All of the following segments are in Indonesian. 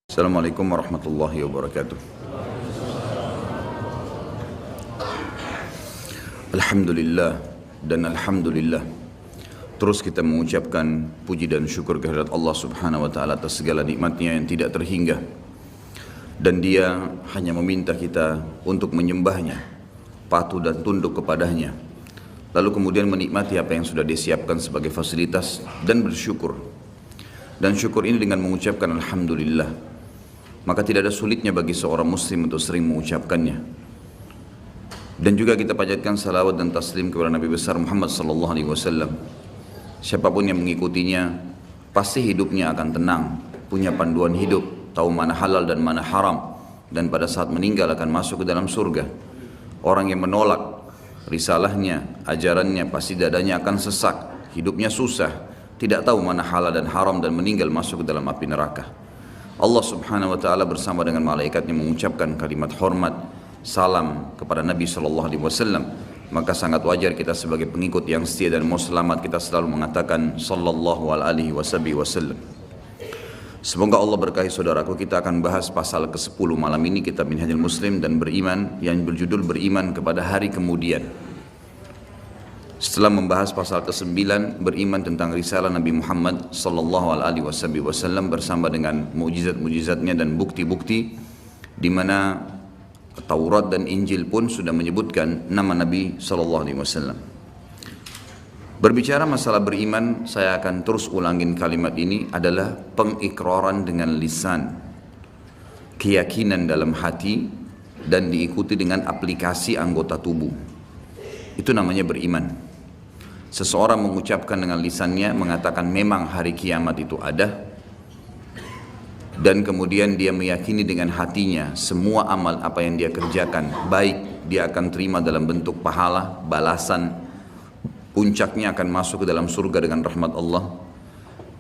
Assalamualaikum warahmatullahi wabarakatuh. Alhamdulillah dan Alhamdulillah. Terus kita mengucapkan puji dan syukur kehadirat Allah subhanahu wa ta'ala atas segala nikmatnya yang tidak terhingga. Dan dia hanya meminta kita untuk menyembahnya, patuh dan tunduk kepadanya. Lalu kemudian menikmati apa yang sudah disiapkan sebagai fasilitas dan bersyukur. Dan syukur ini dengan mengucapkan Alhamdulillah. Maka tidak ada sulitnya bagi seorang muslim untuk sering mengucapkannya. Dan juga kita panjatkan salawat dan taslim kepada Nabi besar Muhammad sallallahu alaihi wasallam. Siapapun yang mengikutinya pasti hidupnya akan tenang, punya panduan hidup, tahu mana halal dan mana haram, dan pada saat meninggal akan masuk ke dalam surga. Orang yang menolak risalahnya, ajarannya, pasti dadanya akan sesak, hidupnya susah, tidak tahu mana halal dan haram, dan meninggal masuk ke dalam api neraka. Allah subhanahu wa ta'ala bersama dengan malaikatnya mengucapkan kalimat hormat, salam kepada Nabi sallallahu alaihi wasallam. Maka sangat wajar kita sebagai pengikut yang setia dan mau selamat, kita selalu mengatakan sallallahu alaihi wasallam. Semoga Allah berkahi saudaraku. Kita akan bahas pasal ke-10 malam ini kitab Minhajul Muslim dan beriman, yang berjudul beriman kepada hari kemudian. Setelah membahas pasal ke-9 beriman tentang risalah Nabi Muhammad sallallahu alaihi wasallam bersama dengan mukjizat-mukjizatnya dan bukti-bukti di mana Taurat dan Injil pun sudah menyebutkan nama Nabi sallallahu alaihi wasallam. Berbicara masalah beriman, saya akan terus ulangin kalimat ini, adalah pengikraran dengan lisan, keyakinan dalam hati, dan diikuti dengan aplikasi anggota tubuh. Itu namanya beriman. Seseorang mengucapkan dengan lisannya, mengatakan memang hari kiamat itu ada, dan kemudian dia meyakini dengan hatinya semua amal apa yang dia kerjakan baik, dia akan terima dalam bentuk pahala, balasan, puncaknya akan masuk ke dalam surga dengan rahmat Allah.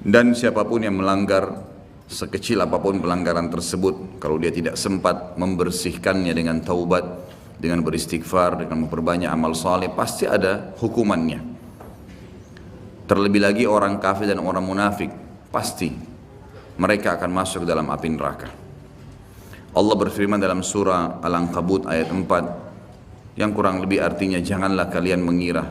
Dan siapapun yang melanggar, sekecil apapun pelanggaran tersebut, kalau dia tidak sempat membersihkannya dengan taubat, dengan beristighfar, dengan memperbanyak amal saleh, pasti ada hukumannya. Terlebih lagi orang kafir dan orang munafik, pasti mereka akan masuk ke dalam api neraka. Allah berfirman dalam surah Al-Ankabut ayat 4, yang kurang lebih artinya, janganlah kalian mengira,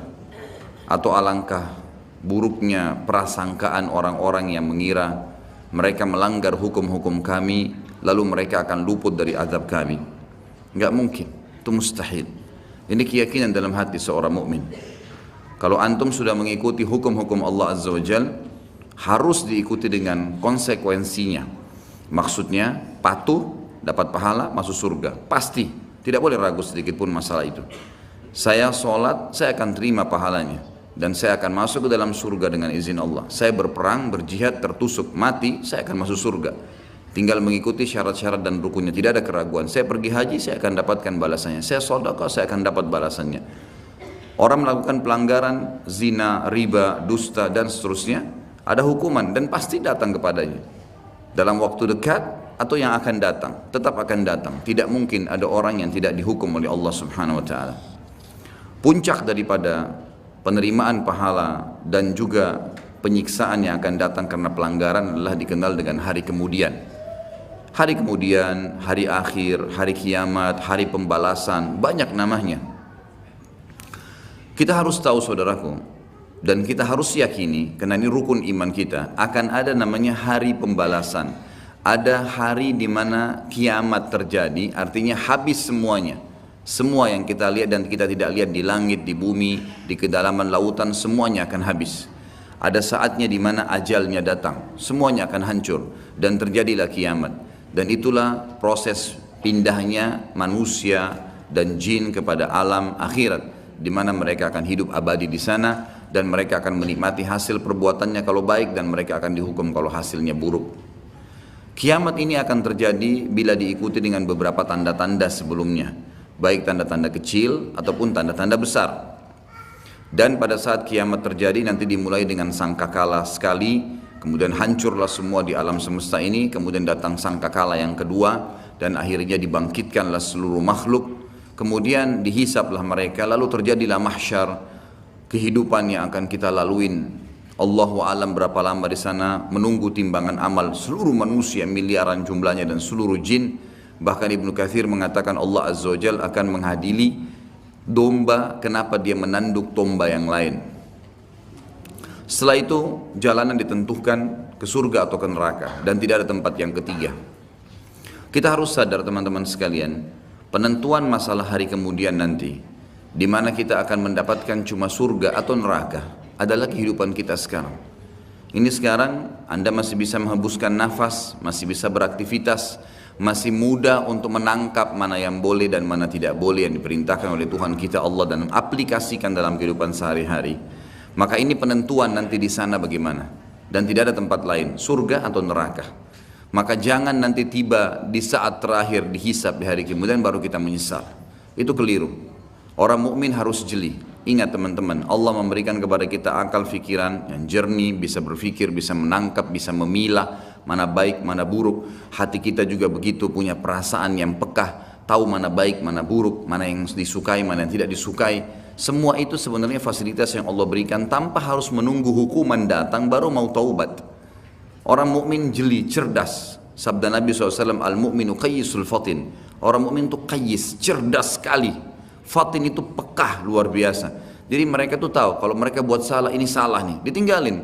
atau alangkah buruknya prasangkaan orang-orang yang mengira mereka melanggar hukum-hukum kami lalu mereka akan luput dari azab kami. Enggak mungkin, itu mustahil. Ini keyakinan dalam hati seorang mukmin. Kalau antum sudah mengikuti hukum-hukum Allah Azza wa Jal, harus diikuti dengan konsekuensinya. Maksudnya patuh, dapat pahala, masuk surga. Pasti, tidak boleh ragu sedikit pun masalah itu. Saya sholat, saya akan terima pahalanya, dan saya akan masuk ke dalam surga dengan izin Allah. Saya berperang, berjihad, tertusuk, mati, saya akan masuk surga. Tinggal mengikuti syarat-syarat dan rukunnya, tidak ada keraguan. Saya pergi haji, saya akan dapatkan balasannya. Saya sedekah, saya akan dapat balasannya. Orang melakukan pelanggaran, zina, riba, dusta, dan seterusnya, ada hukuman dan pasti datang kepadanya. Dalam waktu dekat atau yang akan datang, tetap akan datang. Tidak mungkin ada orang yang tidak dihukum oleh Allah subhanahu wa ta'ala. Puncak daripada penerimaan pahala dan juga penyiksaan yang akan datang karena pelanggaran adalah dikenal dengan hari kemudian. Hari kemudian, hari akhir, hari kiamat, hari pembalasan, banyak namanya. Kita harus tahu saudaraku, dan kita harus yakini, karena ini rukun iman kita, akan ada namanya hari pembalasan. Ada hari di mana kiamat terjadi, artinya habis semuanya. Semua yang kita lihat dan kita tidak lihat di langit, di bumi, di kedalaman lautan, semuanya akan habis. Ada saatnya di mana ajalnya datang, semuanya akan hancur dan terjadilah kiamat. Dan itulah proses pindahnya manusia dan jin kepada alam akhirat, di mana mereka akan hidup abadi di sana dan mereka akan menikmati hasil perbuatannya kalau baik, dan mereka akan dihukum kalau hasilnya buruk. Kiamat ini akan terjadi bila diikuti dengan beberapa tanda-tanda sebelumnya, baik tanda-tanda kecil ataupun tanda-tanda besar. Dan pada saat kiamat terjadi nanti dimulai dengan sangkakala sekali, kemudian hancurlah semua di alam semesta ini, kemudian datang sangkakala yang kedua, dan akhirnya dibangkitkanlah seluruh makhluk. Kemudian dihisaplah mereka, lalu terjadilah mahsyar, kehidupan yang akan kita laluin Allahu alam berapa lama di sana, menunggu timbangan amal seluruh manusia miliaran jumlahnya dan seluruh jin. Bahkan Ibnu Katsir mengatakan Allah Azza wa Jalla akan mengadili domba kenapa dia menanduk domba yang lain. Setelah itu jalanan ditentukan ke surga atau ke neraka dan tidak ada tempat yang ketiga. Kita harus sadar teman-teman sekalian, penentuan masalah hari kemudian nanti, di mana kita akan mendapatkan cuma surga atau neraka, adalah kehidupan kita sekarang. Ini sekarang Anda masih bisa menghembuskan nafas, masih bisa beraktivitas, masih mudah untuk menangkap mana yang boleh dan mana tidak boleh yang diperintahkan oleh Tuhan kita Allah dan aplikasikan dalam kehidupan sehari-hari. Maka ini penentuan nanti di sana bagaimana, dan tidak ada tempat lain, surga atau neraka. Maka jangan nanti tiba di saat terakhir dihisab di hari kemudian baru kita menyesal. Itu keliru. Orang mukmin harus jeli. Ingat teman-teman, Allah memberikan kepada kita akal fikiran yang jernih, bisa berpikir, bisa menangkap, bisa memilah mana baik, mana buruk. Hati kita juga begitu, punya perasaan yang pekah, tahu mana baik, mana buruk, mana yang disukai, mana yang tidak disukai. Semua itu sebenarnya fasilitas yang Allah berikan tanpa harus menunggu hukuman datang baru mau taubat. Orang mukmin jeli, cerdas. Sabda Nabi SAW, al-mu'minu qayyisul fatin. Orang mukmin itu qayyis, cerdas sekali. Fatin itu pekah luar biasa. Jadi mereka tuh tahu kalau mereka buat salah, ini salah nih, ditinggalin.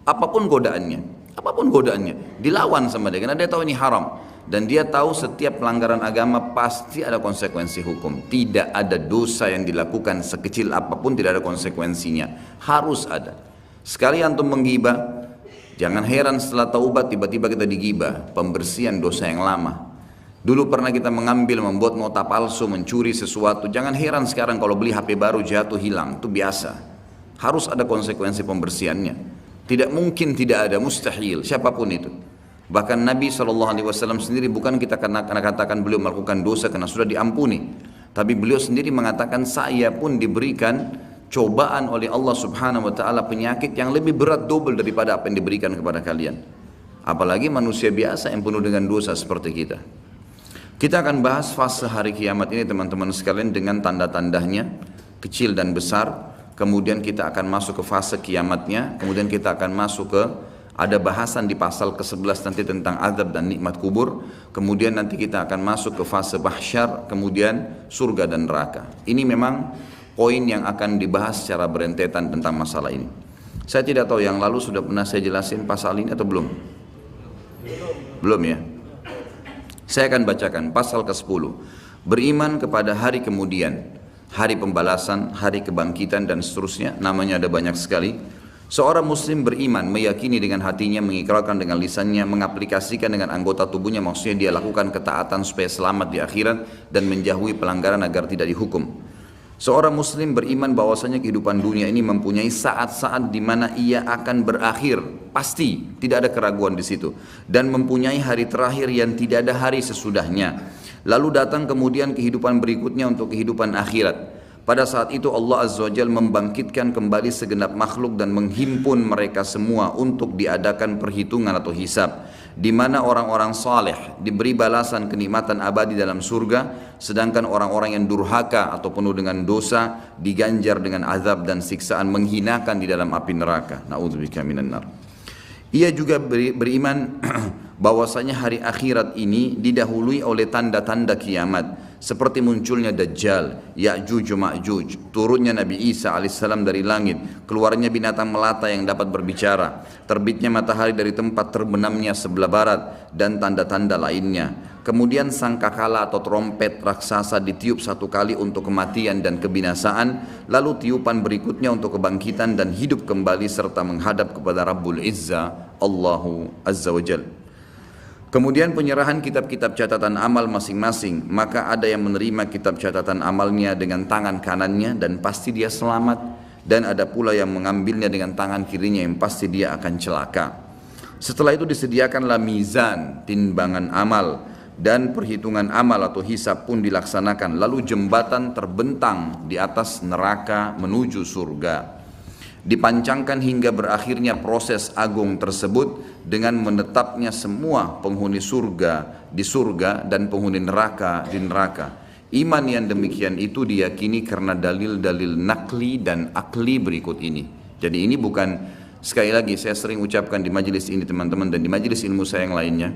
Apapun godaannya, dilawan sama dia karena dia tahu ini haram. Dan dia tahu setiap pelanggaran agama pasti ada konsekuensi hukum. Tidak ada dosa yang dilakukan sekecil apapun tidak ada konsekuensinya. Harus ada. Sekali antum menggibah, jangan heran setelah taubat tiba-tiba kita digibah. Pembersihan dosa yang lama. Dulu pernah kita membuat nota palsu, mencuri sesuatu. Jangan heran sekarang kalau beli HP baru jatuh hilang, itu biasa. Harus ada konsekuensi pembersihannya. Tidak mungkin tidak ada, mustahil, siapapun itu. Bahkan Nabi SAW sendiri bukan kita karena katakan beliau melakukan dosa karena sudah diampuni. Tapi beliau sendiri mengatakan saya pun diberikan cobaan oleh Allah Subhanahu Wa Taala penyakit yang lebih berat double daripada apa yang diberikan kepada kalian. Apalagi manusia biasa yang penuh dengan dosa seperti kita. Kita akan bahas fase hari kiamat ini teman-teman sekalian dengan tanda-tandanya kecil dan besar. Kemudian kita akan masuk ke fase kiamatnya. Kemudian kita akan masuk ke ada bahasan di pasal ke-11 nanti tentang azab dan nikmat kubur. Kemudian nanti kita akan masuk ke fase mahsyar, kemudian surga dan neraka. Ini memang poin yang akan dibahas secara berentetan tentang masalah ini. Saya tidak tahu yang lalu sudah pernah saya jelasin pasal ini atau belum? Belum ya? Saya akan bacakan pasal ke-10. Beriman kepada hari kemudian, hari pembalasan, hari kebangkitan dan seterusnya. Namanya ada banyak sekali. Seorang muslim beriman, meyakini dengan hatinya, mengikrarkan dengan lisannya, mengaplikasikan dengan anggota tubuhnya, maksudnya dia lakukan ketaatan supaya selamat di akhirat dan menjauhi pelanggaran agar tidak dihukum. Seorang muslim beriman bahwasanya kehidupan dunia ini mempunyai saat-saat di mana ia akan berakhir, pasti tidak ada keraguan di situ, dan mempunyai hari terakhir yang tidak ada hari sesudahnya. Lalu datang kemudian kehidupan berikutnya untuk kehidupan akhirat. Pada saat itu Allah Azza wa Jalla membangkitkan kembali segenap makhluk dan menghimpun mereka semua untuk diadakan perhitungan atau hisab, di mana orang-orang saleh diberi balasan kenikmatan abadi dalam surga, sedangkan orang-orang yang durhaka atau penuh dengan dosa diganjar dengan azab dan siksaan menghinakan di dalam api neraka. Na'udzubika minan nar. Ia juga beriman bahwasanya hari akhirat ini didahului oleh tanda-tanda kiamat, seperti munculnya Dajjal, Ya'juj Ma'juj, turunnya Nabi Isa alaihissalam dari langit, keluarnya binatang melata yang dapat berbicara, terbitnya matahari dari tempat terbenamnya sebelah barat, dan tanda-tanda lainnya. Kemudian sangkakala atau trompet raksasa ditiup satu kali untuk kematian dan kebinasaan, lalu tiupan berikutnya untuk kebangkitan dan hidup kembali serta menghadap kepada Rabbul Izza, Allahu Azza wa Jalla. Kemudian penyerahan kitab-kitab catatan amal masing-masing, maka ada yang menerima kitab catatan amalnya dengan tangan kanannya dan pasti dia selamat, dan ada pula yang mengambilnya dengan tangan kirinya yang pasti dia akan celaka. Setelah itu disediakanlah mizan, timbangan amal, dan perhitungan amal atau hisab pun dilaksanakan, lalu jembatan terbentang di atas neraka menuju surga. Dipancangkan hingga berakhirnya proses agung tersebut dengan menetapnya semua penghuni surga di surga dan penghuni neraka di neraka. Iman yang demikian itu diyakini karena dalil-dalil nakli dan akli berikut ini. Jadi ini bukan Sekali lagi saya sering ucapkan di majelis ini teman-teman dan di majelis ilmu saya yang lainnya.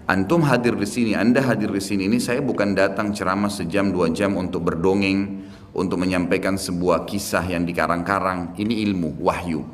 Antum hadir di sini, Anda hadir di sini ini saya bukan datang ceramah sejam 2 jam untuk berdongeng, untuk menyampaikan sebuah kisah yang dikarang-karang. Ini ilmu, wahyu.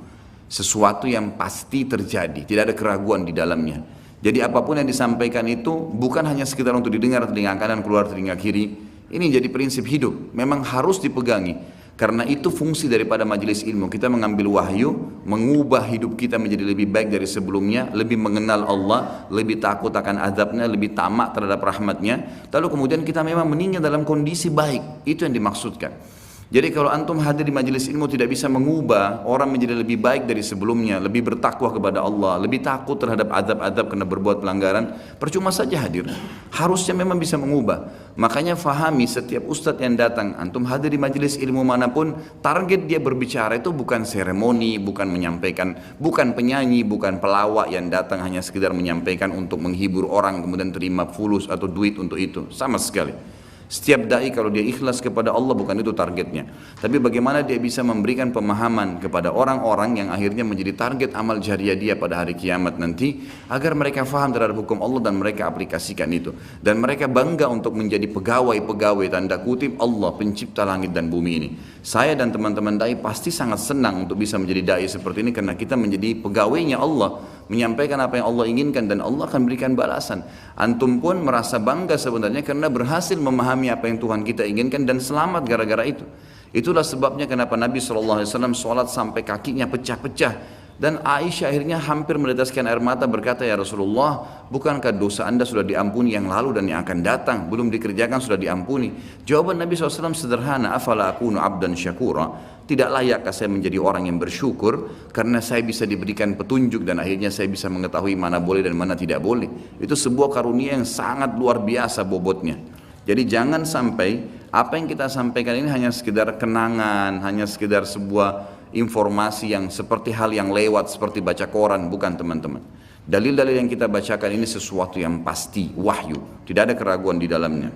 Sesuatu yang pasti terjadi, tidak ada keraguan di dalamnya. Jadi apapun yang disampaikan itu bukan hanya sekedar untuk didengar telinga kanan keluar telinga kiri. Ini jadi prinsip hidup, memang harus dipegangi. Karena itu fungsi daripada majelis ilmu, kita mengambil wahyu, mengubah hidup kita menjadi lebih baik dari sebelumnya, lebih mengenal Allah, lebih takut akan azabnya, lebih tamak terhadap rahmatnya. Lalu kemudian kita memang meninggal dalam kondisi baik, itu yang dimaksudkan. Jadi kalau antum hadir di majelis ilmu tidak bisa mengubah orang menjadi lebih baik dari sebelumnya, lebih bertakwa kepada Allah, lebih takut terhadap azab-azab karena berbuat pelanggaran, percuma saja hadir. Harusnya memang bisa mengubah. Makanya fahami setiap ustadz yang datang, antum hadir di majelis ilmu manapun, target dia berbicara itu bukan seremoni, bukan menyampaikan, bukan penyanyi, bukan pelawak yang datang hanya sekedar menyampaikan untuk menghibur orang kemudian terima fulus atau duit untuk itu, sama sekali. Setiap dai kalau dia ikhlas kepada Allah bukan itu targetnya. Tapi bagaimana dia bisa memberikan pemahaman kepada orang-orang yang akhirnya menjadi target amal jariah dia pada hari kiamat nanti, agar mereka faham terhadap hukum Allah dan mereka aplikasikan itu. Dan mereka bangga untuk menjadi pegawai-pegawai tanda kutip Allah pencipta langit dan bumi ini. Saya dan teman-teman dai pasti sangat senang untuk bisa menjadi dai seperti ini karena kita menjadi pegawainya Allah, menyampaikan apa yang Allah inginkan dan Allah akan berikan balasan. Antum pun merasa bangga sebenarnya karena berhasil memahami apa yang Tuhan kita inginkan dan selamat gara-gara itu. Itulah sebabnya kenapa Nabi SAW sholat sampai kakinya pecah-pecah. Dan Aisyah akhirnya hampir meneteskan air mata berkata, ya Rasulullah, bukankah dosa anda sudah diampuni yang lalu dan yang akan datang, belum dikerjakan sudah diampuni? Jawaban Nabi SAW sederhana, afala akunu abdan syakura, tidak layakkah saya menjadi orang yang bersyukur karena saya bisa diberikan petunjuk dan akhirnya saya bisa mengetahui mana boleh dan mana tidak boleh. Itu sebuah karunia yang sangat luar biasa bobotnya. Jadi jangan sampai apa yang kita sampaikan ini hanya sekedar kenangan, hanya sekedar sebuah informasi yang seperti hal yang lewat seperti baca koran, bukan teman-teman. Dalil-dalil yang kita bacakan ini sesuatu yang pasti, wahyu, tidak ada keraguan di dalamnya.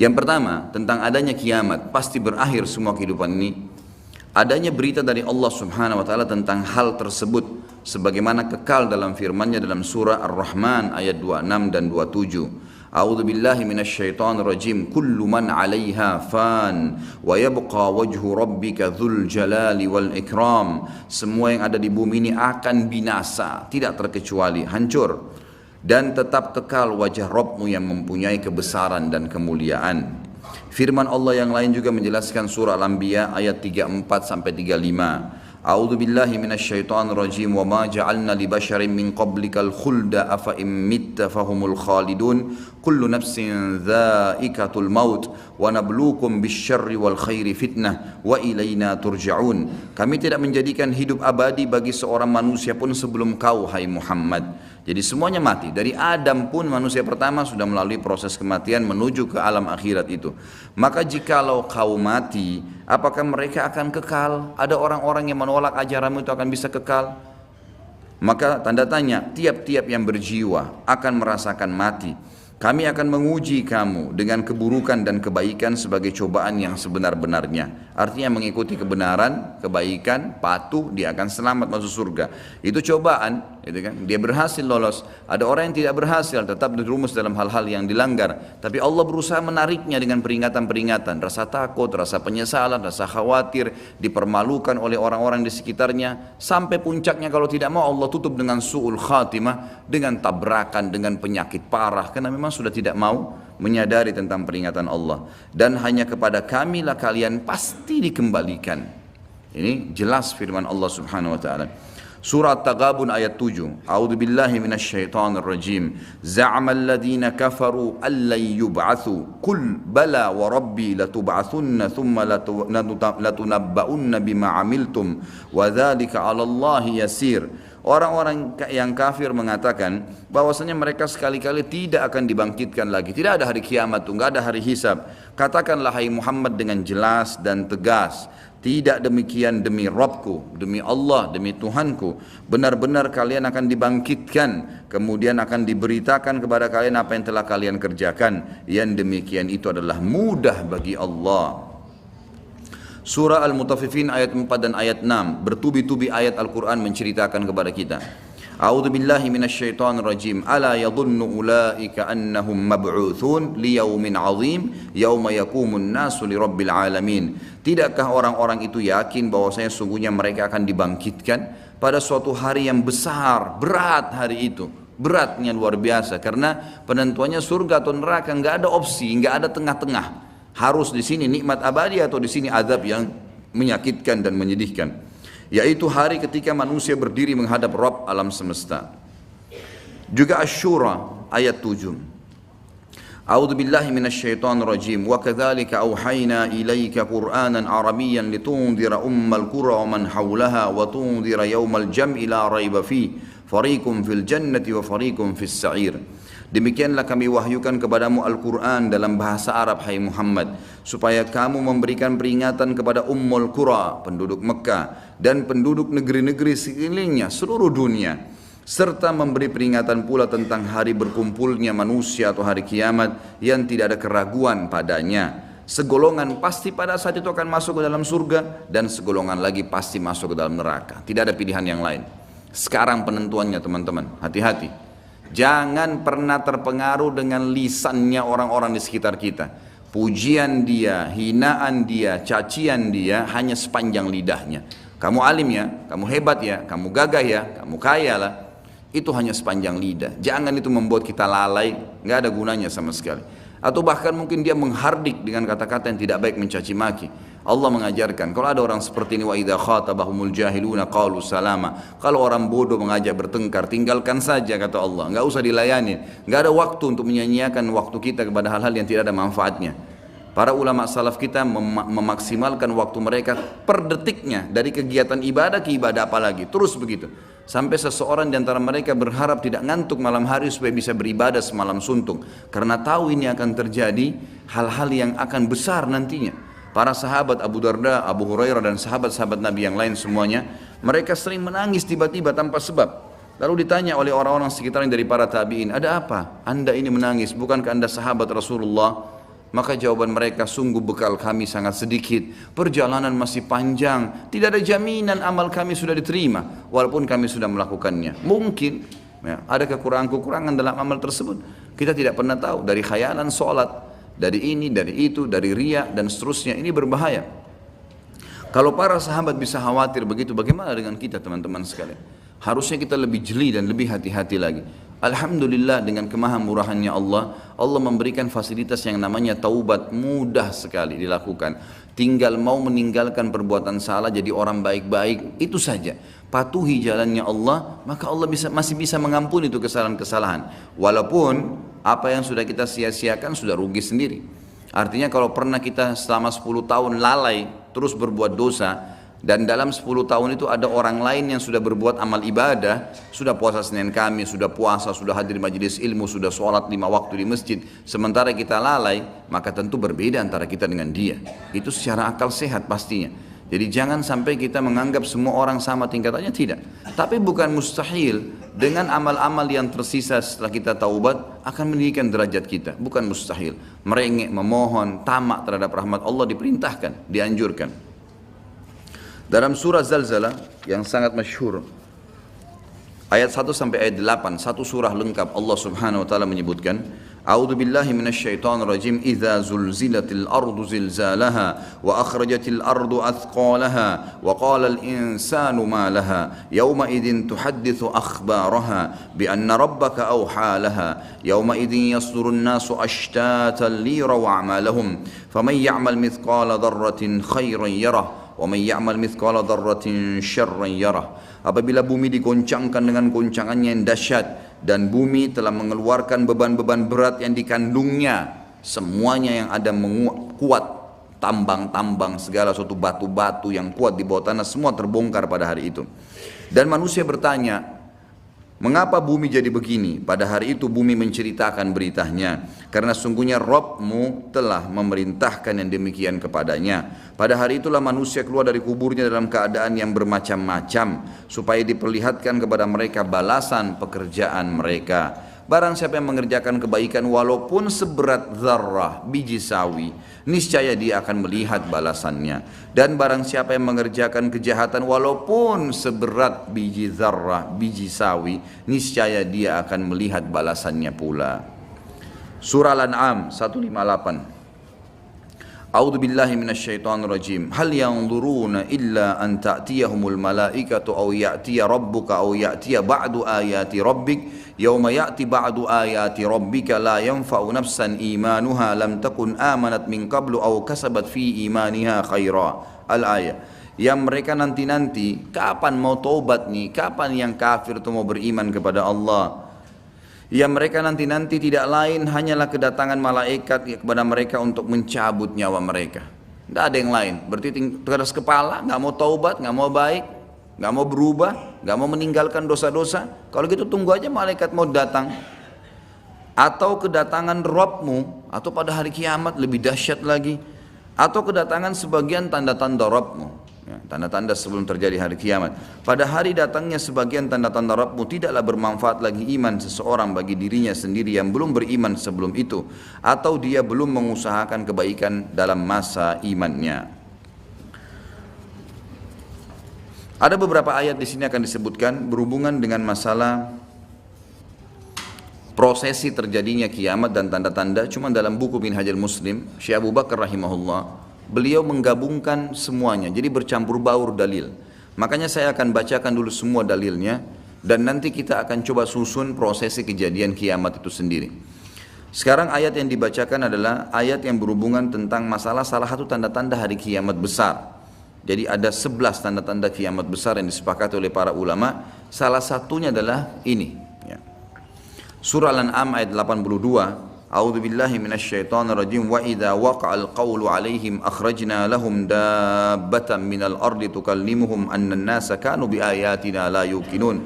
Yang pertama, tentang adanya kiamat, pasti berakhir semua kehidupan ini. Adanya berita dari Allah Subhanahu wa taala tentang hal tersebut sebagaimana kekal dalam firman-Nya dalam surah Ar-Rahman ayat 26 dan 27. A'udzu billahi minasyaitonir rajim. Kullu man 'alaiha fan wa yabqa wajhu rabbika dzul jalali wal ikram. Semua yang ada di bumi ini akan binasa, tidak terkecuali hancur, dan tetap kekal wajah Rabbmu yang mempunyai kebesaran dan kemuliaan. Firman Allah yang lain juga menjelaskan surah Al-Anbiya ayat 34 sampai 35. A'udzu billahi minasyaitonir rajim wa ma ja'alna li basharin min qablikal khulda afa in mitta fahumul khalidun kullu nafsin dha'iqatul maut wa nabluukum bisyarri wal khairi fitnah wa ilaina turja'un. Kami tidak menjadikan hidup abadi bagi seorang manusia pun sebelum kau, hai Muhammad. Jadi semuanya mati. Dari Adam pun manusia pertama sudah melalui proses kematian menuju ke alam akhirat itu. Maka jikalau kau mati, apakah mereka akan kekal? Ada orang-orang yang menolak ajaranmu itu akan bisa kekal? Maka tanda tanya, tiap-tiap yang berjiwa akan merasakan mati. Kami akan menguji kamu dengan keburukan dan kebaikan sebagai cobaan yang sebenar-benarnya. Artinya mengikuti kebenaran, kebaikan, patuh, dia akan selamat masuk surga. Itu cobaan, gitu kan? Dia berhasil lolos. Ada orang yang tidak berhasil, tetap dirumus dalam hal-hal yang dilanggar. Tapi Allah berusaha menariknya dengan peringatan-peringatan. Rasa takut, rasa penyesalan, rasa khawatir, dipermalukan oleh orang-orang di sekitarnya. Sampai puncaknya kalau tidak mau Allah tutup dengan su'ul khatimah, dengan tabrakan, dengan penyakit parah. Karena memang sudah tidak mau menyadari tentang peringatan Allah. Dan hanya kepada kamilah kalian pasti dikembalikan. Ini jelas firman Allah Subhanahu wa taala. Surah At-Taghabun ayat 7. A'udzu billahi minasyaitonir rajim. Za'amal ladzina kafaru allan yub'atsu. Qul bala wa rabbi latub'atsunna thumma latunabba'unna bima 'amiltum wa dzalika 'ala Allahi yasir. Orang-orang yang kafir mengatakan bahwasanya mereka sekali-kali tidak akan dibangkitkan lagi. Tidak ada hari kiamat, enggak ada hari hisab. Katakanlah hai Muhammad dengan jelas dan tegas, tidak demikian demi Rabbku, demi Allah, demi Tuhanku. Benar-benar kalian akan dibangkitkan, kemudian akan diberitakan kepada kalian apa yang telah kalian kerjakan. Yang demikian itu adalah mudah bagi Allah. Surah Al-Mutaffifin ayat 4 dan ayat 6, bertubi-tubi ayat Al-Quran menceritakan kepada kita. A'udzu billahi minasyaitonir rajim. Ala yadhunnu ulaika annahum mab'utsun liyaumin 'azim yauma yaqumun nasu lirabbil alamin. Tidakkah orang-orang itu yakin bahwasanya sungguhnya mereka akan dibangkitkan pada suatu hari yang besar, berat hari itu. Beratnya luar biasa karena penentuannya surga atau neraka, enggak ada opsi, enggak ada tengah-tengah. Harus di sini nikmat abadi atau di sini azab yang menyakitkan dan menyedihkan. Yaitu hari ketika manusia berdiri menghadap Rabb alam semesta. Juga Asy-Syura ayat 7. A'udzu billahi minasyaitonir rajim. Wa kadzalika auhayna ilaika Qur'anan Arabiyyan litundhira ummal qura wa man haulaha wa tundhira yaumal jam'i la raiba fi fariqum fil jannati wa fariqum fis sa'ir. Demikianlah kami wahyukan kepadamu Al-Quran dalam bahasa Arab, hai Muhammad, supaya kamu memberikan peringatan kepada Ummul Qura, penduduk Mekah, dan penduduk negeri-negeri sekelilingnya, seluruh dunia, serta memberi peringatan pula tentang hari berkumpulnya manusia atau hari kiamat yang tidak ada keraguan padanya. Segolongan pasti pada saat itu akan masuk ke dalam surga, dan segolongan lagi pasti masuk ke dalam neraka. Tidak ada pilihan yang lain. Sekarang penentuannya teman-teman, hati-hati. Jangan pernah terpengaruh dengan lisannya orang-orang di sekitar kita. Pujian dia, hinaan dia, cacian dia hanya sepanjang lidahnya. Kamu alim ya, kamu hebat ya, kamu gagah ya, kamu kaya lah. Itu hanya sepanjang lidah. Jangan itu membuat kita lalai, nggak ada gunanya sama sekali. Atau bahkan mungkin dia menghardik dengan kata-kata yang tidak baik, mencaci maki. Allah mengajarkan, kalau ada orang seperti ini, wa idza khatabahumul jahiluna qalu salama. Kalau orang bodoh mengajak bertengkar, tinggalkan saja kata Allah, enggak usah dilayani. Enggak ada waktu untuk menyanyiakan waktu kita kepada hal-hal yang tidak ada manfaatnya. Para ulama salaf kita memaksimalkan waktu mereka per detiknya, dari kegiatan ibadah ke ibadah apalagi, terus begitu. Sampai seseorang di antara mereka berharap tidak ngantuk malam hari supaya bisa beribadah semalam suntuk, karena tahu ini akan terjadi hal-hal yang akan besar nantinya. Para sahabat Abu Darda, Abu Hurairah dan sahabat-sahabat Nabi yang lain semuanya, mereka sering menangis tiba-tiba tanpa sebab. Lalu ditanya oleh orang-orang sekitarnya dari para tabi'in, ada apa? Anda ini menangis, bukankah Anda sahabat Rasulullah? Maka jawaban mereka, sungguh bekal kami sangat sedikit, perjalanan masih panjang, tidak ada jaminan amal kami sudah diterima, walaupun kami sudah melakukannya. Mungkin ya, ada kekurangan-kekurangan dalam amal tersebut. Kita tidak pernah tahu, dari khayalan sholat, dari ini, dari itu, dari riya dan seterusnya. Ini berbahaya. Kalau para sahabat bisa khawatir begitu, bagaimana dengan kita teman-teman sekalian? Harusnya kita lebih jeli dan lebih hati-hati lagi. Alhamdulillah dengan kemahamurahannya Allah, Allah memberikan fasilitas yang namanya taubat, mudah sekali dilakukan. Tinggal mau meninggalkan perbuatan salah, jadi orang baik-baik, itu saja. Patuhi jalannya Allah, maka Allah masih bisa mengampuni itu kesalahan-kesalahan. Walaupun apa yang sudah kita sia-siakan sudah rugi sendiri. Artinya kalau pernah kita selama 10 tahun lalai terus berbuat dosa, dan dalam 10 tahun itu ada orang lain yang sudah berbuat amal ibadah, sudah puasa Senin Kamis, sudah puasa, sudah hadir majelis ilmu, sudah sholat 5 waktu di masjid, sementara kita lalai, maka tentu berbeda antara kita dengan dia. Itu secara akal sehat pastinya. Jadi jangan sampai kita menganggap semua orang sama tingkatannya, tidak. Tapi bukan mustahil dengan amal-amal yang tersisa setelah kita taubat akan meninggikan derajat kita. Bukan mustahil. Merengek, memohon, tamak terhadap rahmat Allah diperintahkan, dianjurkan. Dalam surah Zalzalah yang sangat masyhur, ayat 1 sampai ayat 8, satu surah lengkap, Allah Subhanahu wa taala menyebutkan, A'udzu billahi minasyaitonir rajim. Idza zulzilatil ardu zilzalaha wa akhrajatil ardu athqalaha wa qala al insanu ma laha yawma idzin tuhadditsu akhbaraha bi anna rabbaka awha laha yawma idzin yasdurun nasu ashtatan liyaraw a'malahum faman ya'mal mithqala dharratin khairan yarah wa man ya'mal mithqala dharratin syarran yarah. Apabila bumi digoncangkan dengan goncangannya yang dahsyat dan bumi telah mengeluarkan beban-beban berat yang dikandungnya, semuanya yang ada kuat, tambang-tambang segala suatu batu-batu yang kuat di bawah tanah semua terbongkar pada hari itu. Dan manusia bertanya, mengapa bumi jadi begini? Pada hari itu bumi menceritakan beritanya, karena sungguhnya Rabbmu telah memerintahkan yang demikian kepadanya. Pada hari itulah manusia keluar dari kuburnya dalam keadaan yang bermacam-macam, supaya diperlihatkan kepada mereka balasan pekerjaan mereka. Barang siapa yang mengerjakan kebaikan walaupun seberat zarrah, biji sawi, niscaya dia akan melihat balasannya. Dan barang siapa yang mengerjakan kejahatan walaupun seberat biji zarrah, biji sawi, niscaya dia akan melihat balasannya pula. Surah Al-An'am 158. A'udzu billahi minasyaitonir rajim. Hal yanzuruna illa an ta'tiyahumul malaikatu aw ya'tiya rabbuka aw ya'tiya ba'du ayati rabbik yauma ya'ti ba'du ayati rabbika la yanfa'u nafsan imanuha lam takun amanat min qablu aw kasabat fi imaniha khaira. Al-ayah. Yang mereka nanti-nanti kapan mau taubat nih, kapan yang kafir itu mau beriman kepada Allah. Yang mereka nanti-nanti tidak lain hanyalah kedatangan malaikat kepada mereka untuk mencabut nyawa mereka. Tidak ada yang lain. Berarti keras kepala, nggak mau taubat, nggak mau baik, nggak mau berubah, nggak mau meninggalkan dosa-dosa. Kalau gitu tunggu aja malaikat mau datang. Atau kedatangan Rabbmu, atau pada hari kiamat lebih dahsyat lagi. Atau kedatangan sebagian tanda-tanda Rabbmu. Ya, tanda-tanda sebelum terjadi hari kiamat. Pada hari datangnya sebagian tanda-tanda Rabbmu tidaklah bermanfaat lagi iman seseorang bagi dirinya sendiri yang belum beriman sebelum itu, atau dia belum mengusahakan kebaikan dalam masa imannya. Ada beberapa ayat di sini akan disebutkan berhubungan dengan masalah prosesi terjadinya kiamat dan tanda-tanda. Cuma dalam buku Minhajul Muslim, Syekh Abu Bakar rahimahullah, beliau menggabungkan semuanya, jadi bercampur baur dalil. Makanya saya akan bacakan dulu semua dalilnya, dan nanti kita akan coba susun prosesi kejadian kiamat itu sendiri. Sekarang ayat yang dibacakan adalah ayat yang berhubungan tentang masalah salah satu tanda-tanda hari kiamat besar. Jadi ada 11 tanda-tanda kiamat besar yang disepakati oleh para ulama. Salah satunya adalah ini. Surah Al-An'am ayat 82. A'udzu billahi minasyaitonir rajim. Wa idza waqa'al qawlu 'alaihim akhrajna lahum dabbatan minal ardi tukallimuhum anna an-nasa kanu biayatina la yuqinun.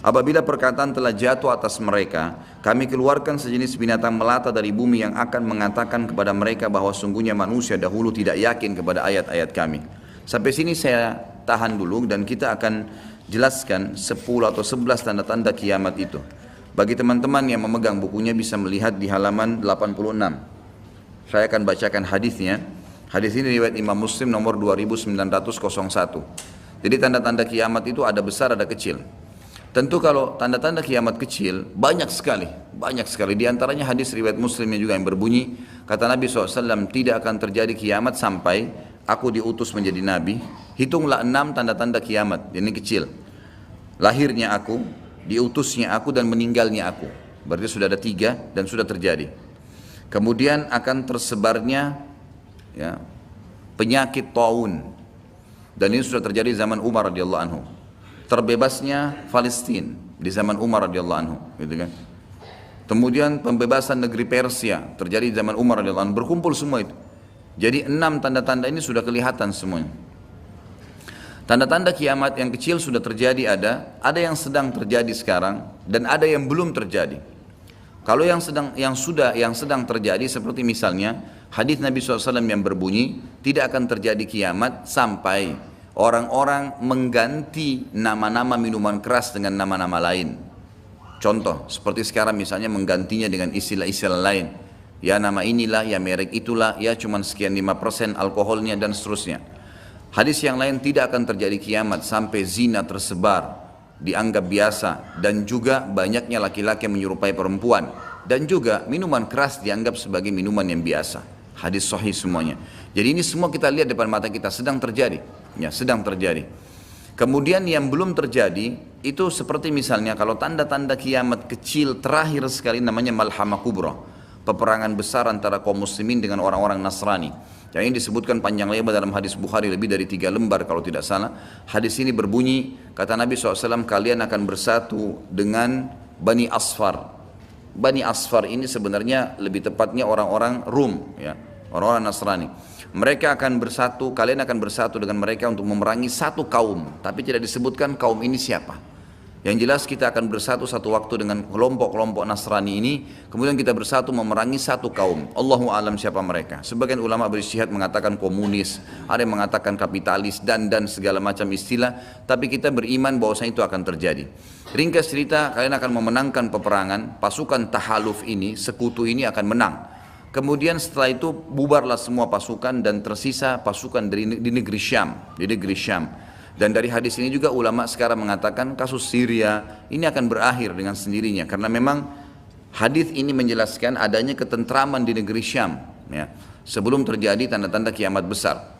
Apabila perkataan telah jatuh atas mereka, kami keluarkan sejenis binatang melata dari bumi yang akan mengatakan kepada mereka bahwa sungguhnya manusia dahulu tidak yakin kepada ayat-ayat kami. Sampai sini saya tahan dulu dan kita akan jelaskan 10 atau 11 tanda-tanda kiamat itu. Bagi teman-teman yang memegang bukunya bisa melihat di halaman 86. Saya akan bacakan hadisnya. Hadis ini riwayat Imam Muslim nomor 2901. Jadi tanda-tanda kiamat itu ada besar ada kecil. Tentu kalau tanda-tanda kiamat kecil banyak sekali. Di antaranya hadis riwayat Muslimnya juga yang berbunyi, kata Nabi SAW, tidak akan terjadi kiamat sampai aku diutus menjadi Nabi. Hitunglah 6 tanda-tanda kiamat. Ini kecil. Lahirnya aku, diutusnya aku, dan meninggalnya aku. Berarti sudah ada 3 dan sudah terjadi. Kemudian akan tersebarnya penyakit taun, dan ini sudah terjadi zaman Umar radhiyallahu anhu. Terbebasnya Palestina di zaman Umar radhiyallahu anhu, gitu kan. Kemudian pembebasan negeri Persia terjadi di zaman Umar radhiyallahu anhu. Berkumpul semua itu. Jadi 6 tanda-tanda ini sudah kelihatan semuanya. Tanda-tanda kiamat yang kecil sudah terjadi, ada yang sedang terjadi sekarang dan ada yang belum terjadi. Kalau yang sedang terjadi seperti misalnya hadis Nabi SAW yang berbunyi, tidak akan terjadi kiamat sampai orang-orang mengganti nama-nama minuman keras dengan nama-nama lain. Contoh seperti sekarang misalnya menggantinya dengan istilah-istilah lain. Ya nama inilah, ya merek itulah, ya cuman sekian 5% alkoholnya dan seterusnya. Hadis yang lain, tidak akan terjadi kiamat sampai zina tersebar, dianggap biasa, dan juga banyaknya laki-laki yang menyerupai perempuan, dan juga minuman keras dianggap sebagai minuman yang biasa. Hadis sahih semuanya. Jadi ini semua kita lihat depan mata kita sedang terjadi, sedang terjadi. Kemudian yang belum terjadi itu seperti misalnya kalau tanda-tanda kiamat kecil terakhir sekali namanya Malhamah Kubra, peperangan besar antara kaum muslimin dengan orang-orang Nasrani. Yang ini disebutkan panjang lebar dalam hadis Bukhari lebih dari 3 lembar kalau tidak salah. Hadis ini berbunyi, kata Nabi SAW, kalian akan bersatu dengan Bani Asfar. Bani Asfar ini sebenarnya lebih tepatnya orang-orang Rum, orang-orang Nasrani. Mereka akan bersatu, kalian akan bersatu dengan mereka untuk memerangi satu kaum, tapi tidak disebutkan kaum ini siapa. Yang jelas kita akan bersatu satu waktu dengan kelompok-kelompok Nasrani ini, kemudian kita bersatu memerangi satu kaum. Allahu alam siapa mereka. Sebagian ulama beristihad mengatakan komunis, ada yang mengatakan kapitalis dan segala macam istilah, tapi kita beriman bahwasanya itu akan terjadi. Ringkas cerita, kalian akan memenangkan peperangan, pasukan tahaluf ini, sekutu ini akan menang. Kemudian setelah itu bubarlah semua pasukan dan tersisa pasukan di negeri Syam, Dan dari hadis ini juga ulama sekarang mengatakan kasus Syria ini akan berakhir dengan sendirinya, karena memang hadis ini menjelaskan adanya ketentraman di negeri Syam, ya, sebelum terjadi tanda-tanda kiamat besar.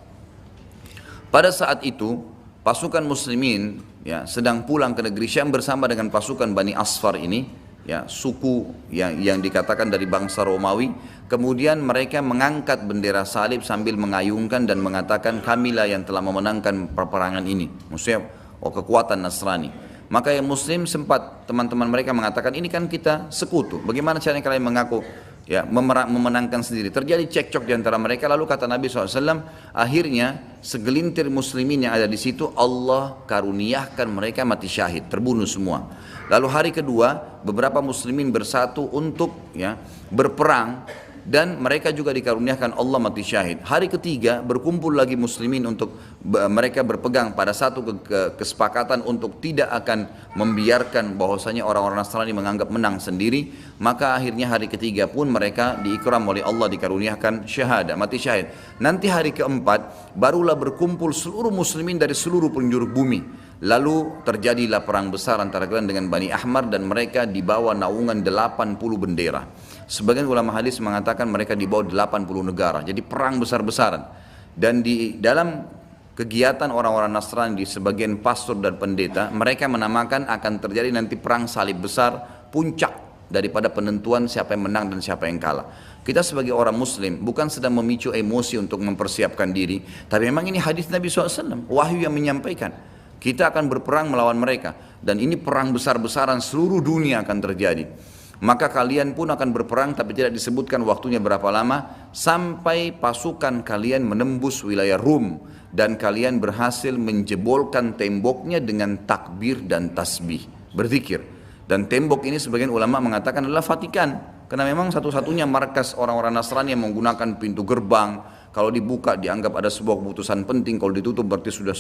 Pada saat itu pasukan muslimin, ya, sedang pulang ke negeri Syam bersama dengan pasukan Bani Asfar ini, ya, suku yang dikatakan dari bangsa Romawi. Kemudian mereka mengangkat bendera salib sambil mengayunkan dan mengatakan, kamilah yang telah memenangkan peperangan ini, maksudnya kekuatan Nasrani. Maka yang muslim sempat, teman-teman mereka mengatakan, ini kan kita sekutu, bagaimana caranya kalian mengaku, ya, memenangkan sendiri. Terjadi cekcok di antara mereka. Lalu kata Nabi SAW, akhirnya segelintir muslimin yang ada di situ Allah karuniakan mereka mati syahid, terbunuh semua. Lalu hari kedua beberapa muslimin bersatu untuk, ya, berperang, dan mereka juga dikaruniakan Allah mati syahid. Hari ketiga berkumpul lagi muslimin untuk mereka berpegang pada satu kesepakatan untuk tidak akan membiarkan bahwasanya orang-orang Nasrani menganggap menang sendiri. Maka akhirnya hari ketiga pun mereka diikram oleh Allah, dikaruniakan syahadah, mati syahid. Nanti hari keempat barulah berkumpul seluruh muslimin dari seluruh penjuru bumi. Lalu terjadilah perang besar antara kalian dengan Bani Ahmar, dan mereka dibawa naungan 80 bendera. Sebagian ulama hadis mengatakan mereka dibawa 80 negara. Jadi perang besar-besaran. Dan di dalam kegiatan orang-orang Nasrani, di sebagian pastor dan pendeta, mereka menamakan akan terjadi nanti perang salib besar, puncak daripada penentuan siapa yang menang dan siapa yang kalah. Kita sebagai orang muslim bukan sedang memicu emosi untuk mempersiapkan diri, tapi memang ini hadis Nabi SAW, wahyu yang menyampaikan kita akan berperang melawan mereka, dan ini perang besar-besaran seluruh dunia akan terjadi. Maka kalian pun akan berperang, tapi tidak disebutkan waktunya berapa lama, sampai pasukan kalian menembus wilayah Rum dan kalian berhasil menjebolkan temboknya dengan takbir dan tasbih, berzikir. Dan tembok ini sebagian ulama mengatakan adalah Vatikan, karena memang satu-satunya markas orang-orang Nasrani yang menggunakan pintu gerbang. Kalau dibuka dianggap ada sebuah keputusan penting, kalau ditutup berarti sudah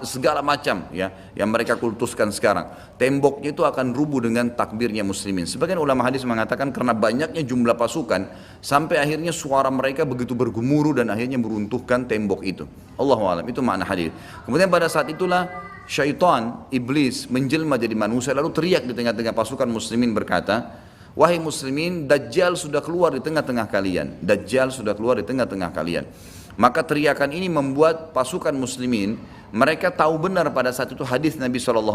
segala macam, ya, yang mereka kultuskan sekarang. Temboknya itu akan rubuh dengan takbirnya muslimin. Sebagian ulama hadis mengatakan karena banyaknya jumlah pasukan sampai akhirnya suara mereka begitu bergemuruh dan akhirnya meruntuhkan tembok itu. Allahu a'lam, itu makna hadis. Kemudian pada saat itulah syaitan, iblis menjelma jadi manusia, lalu teriak di tengah-tengah pasukan muslimin berkata, wahai muslimin, Dajjal sudah keluar di tengah-tengah kalian. Dajjal sudah keluar di tengah-tengah kalian. Maka teriakan ini membuat pasukan muslimin, mereka tahu benar pada saat itu hadis Nabi SAW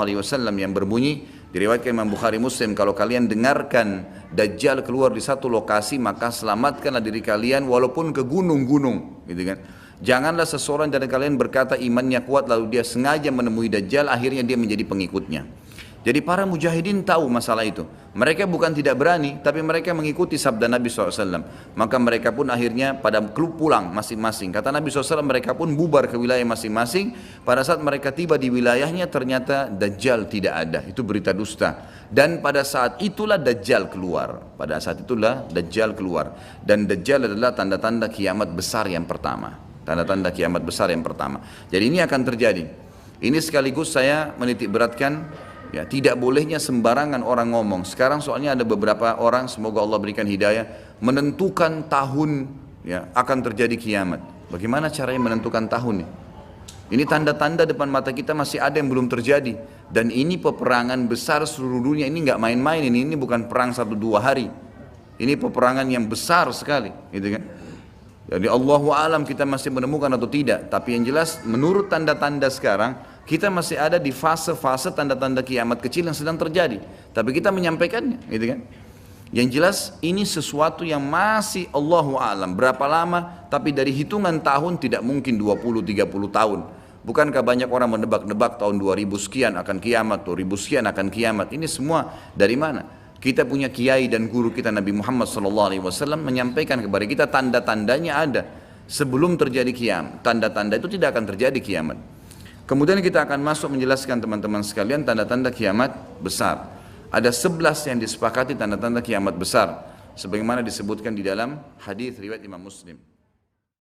yang berbunyi, diriwayatkan Imam Bukhari Muslim, kalau kalian dengarkan Dajjal keluar di satu lokasi, maka selamatkanlah diri kalian walaupun ke gunung-gunung, gitu kan. Janganlah seseorang dari kalian berkata imannya kuat lalu dia sengaja menemui Dajjal, akhirnya dia menjadi pengikutnya. Jadi para mujahidin tahu masalah itu. Mereka bukan tidak berani, tapi mereka mengikuti sabda Nabi SAW. Maka mereka pun akhirnya pada klub pulang masing-masing. Kata Nabi SAW, mereka pun bubar ke wilayah masing-masing. Pada saat mereka tiba di wilayahnya, ternyata Dajjal tidak ada. Itu berita dusta. Dan pada saat itulah Dajjal keluar. Pada saat itulah Dajjal keluar. Dan Dajjal adalah tanda-tanda kiamat besar yang pertama. Tanda-tanda kiamat besar yang pertama. Jadi ini akan terjadi. Ini sekaligus saya menitik beratkan, ya, tidak bolehnya sembarangan orang ngomong. Sekarang soalnya ada beberapa orang, semoga Allah berikan hidayah, menentukan tahun, ya, akan terjadi kiamat. Bagaimana caranya menentukan tahun? Ini tanda-tanda depan mata kita masih ada yang belum terjadi. Dan ini peperangan besar seluruh dunia, ini nggak main-main, ini bukan perang 1-2 hari. Ini peperangan yang besar sekali, gitu kan? Jadi Allahu alam kita masih menemukan atau tidak. Tapi yang jelas menurut tanda-tanda sekarang, kita masih ada di fase-fase tanda-tanda kiamat kecil yang sedang terjadi. Tapi kita menyampaikannya, gitu kan? Yang jelas ini sesuatu yang masih Allahu a'lam berapa lama, tapi dari hitungan tahun tidak mungkin 20-30 tahun. Bukankah banyak orang menebak-nebak tahun 2000 sekian akan kiamat, 2000 sekian akan kiamat. Ini semua dari mana? Kita punya kiai dan guru kita Nabi Muhammad SAW menyampaikan kepada kita tanda-tandanya ada sebelum terjadi kiamat. Tanda-tanda itu tidak akan terjadi kiamat. Kemudian kita akan masuk menjelaskan teman-teman sekalian tanda-tanda kiamat besar. Ada 11 yang disepakati tanda-tanda kiamat besar sebagaimana disebutkan di dalam hadis riwayat Imam Muslim.